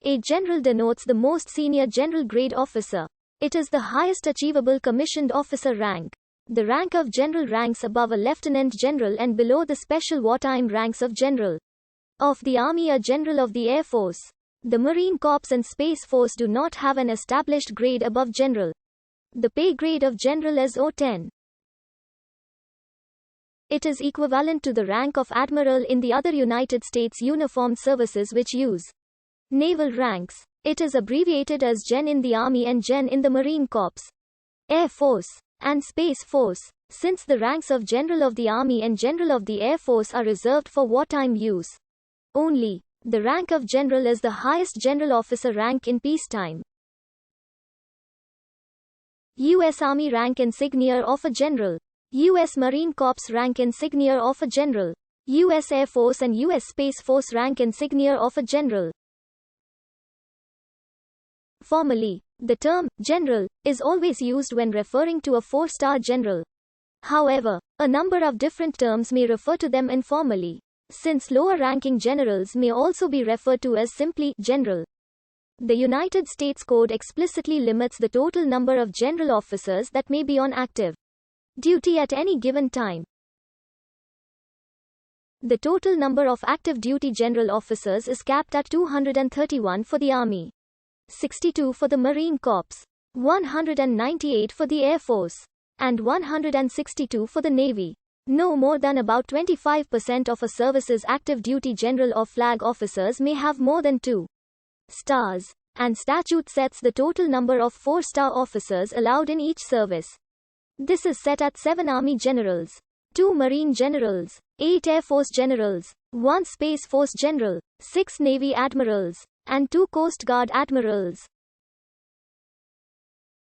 A general denotes the most senior general grade officer. It is the highest achievable commissioned officer rank. The rank of general ranks above a lieutenant general and below the special wartime ranks of general of the Army or General of the Air Force. The Marine Corps and Space Force do not have an established grade above general. The pay grade of general is O10. It is equivalent to the rank of admiral in the other United States uniformed services which use naval ranks. It is abbreviated as Gen in the Army and Gen in the Marine Corps, Air Force, and Space Force. Since the ranks of General of the Army and General of the Air Force are reserved for wartime use only, the rank of general is the highest general officer rank in peacetime. U.S. Army rank insignia of a general. U.S. Marine Corps rank insignia of a general. U.S. Air Force and U.S. Space Force rank insignia of a general. Formally, the term general is always used when referring to a 4-star general. However, a number of different terms may refer to them informally, since lower-ranking generals may also be referred to as simply general. The United States Code explicitly limits the total number of general officers that may be on active duty at any given time. The total number of active duty general officers is capped at 231 for the Army, 62 for the Marine Corps, 198 for the Air Force, and 162 for the Navy. No more than about 25% of a service's active duty general or flag officers may have more than 2 stars, and statute sets the total number of 4-star officers allowed in each service. This is set at 7 Army generals, 2 Marine generals, 8 Air Force generals, 1 Space Force general, 6 Navy admirals, and 2 Coast Guard admirals.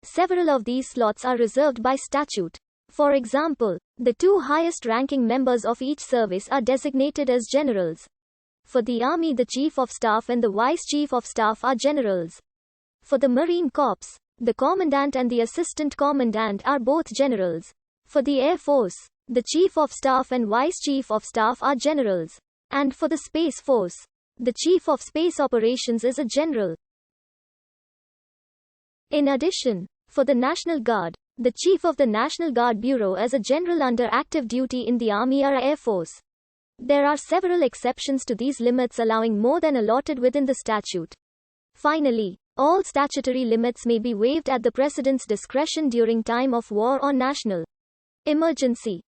Several of these slots are reserved by statute. For example, the 2 highest-ranking members of each service are designated as generals. For the Army, the Chief of Staff and the Vice Chief of Staff are generals. For the Marine Corps, the Commandant and the Assistant Commandant are both generals. For the Air Force, the Chief of Staff and Vice Chief of Staff are generals. And for the Space Force, the Chief of Space Operations is a general. In addition, for the National Guard, the Chief of the National Guard Bureau is a general under active duty in the Army or Air Force. There are several exceptions to these limits allowing more than allotted within the statute. Finally, all statutory limits may be waived at the President's discretion during time of war or national emergency.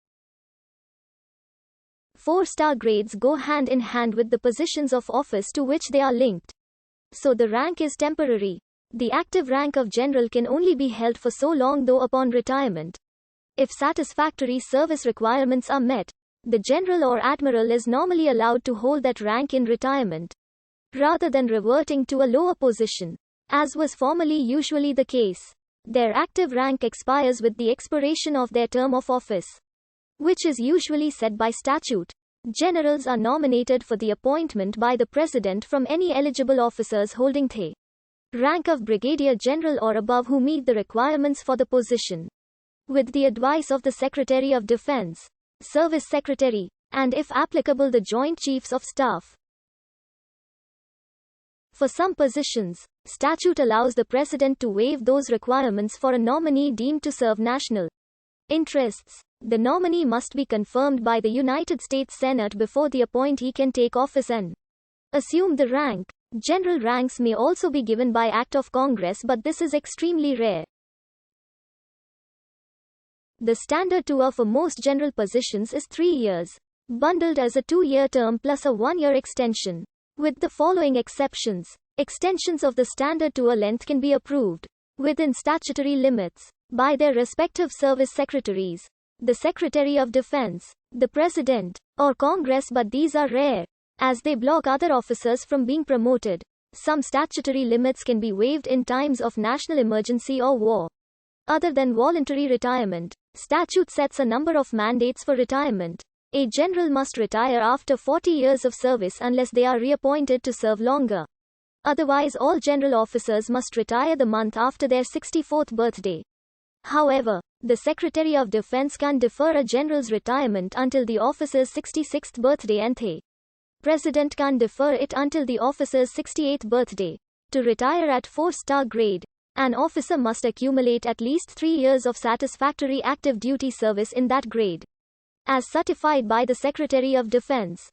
4-star grades go hand in hand with the positions of office to which they are linked. So the rank is temporary. The active rank of general can only be held for so long, though upon retirement, if satisfactory service requirements are met, the general or admiral is normally allowed to hold that rank in retirement, rather than reverting to a lower position, as was formerly usually the case. Their active rank expires with the expiration of their term of office, which is usually set by statute. Generals are nominated for the appointment by the President from any eligible officers holding the rank of Brigadier General or above who meet the requirements for the position, with the advice of the Secretary of Defense, Service Secretary, and if applicable the Joint Chiefs of Staff. For some positions, statute allows the President to waive those requirements for a nominee deemed to serve national interests. The nominee must be confirmed by the United States Senate before the appointee can take office and assume the rank. General ranks may also be given by Act of Congress, but this is extremely rare. The standard tour for most general positions is 3 years, bundled as a 2-year term plus a 1-year extension. With the following exceptions, extensions of the standard tour length can be approved, within statutory limits, by their respective service secretaries, the Secretary of Defense, the President, or Congress, but these are rare, as they block other officers from being promoted. Some statutory limits can be waived in times of national emergency or war. Other than voluntary retirement, statute sets a number of mandates for retirement. A general must retire after 40 years of service unless they are reappointed to serve longer. Otherwise, all general officers must retire the month after their 64th birthday. However, the Secretary of Defense can defer a general's retirement until the officer's 66th birthday and the President can defer it until the officer's 68th birthday. To retire at 4-star grade, an officer must accumulate at least 3 years of satisfactory active duty service in that grade, as certified by the Secretary of Defense.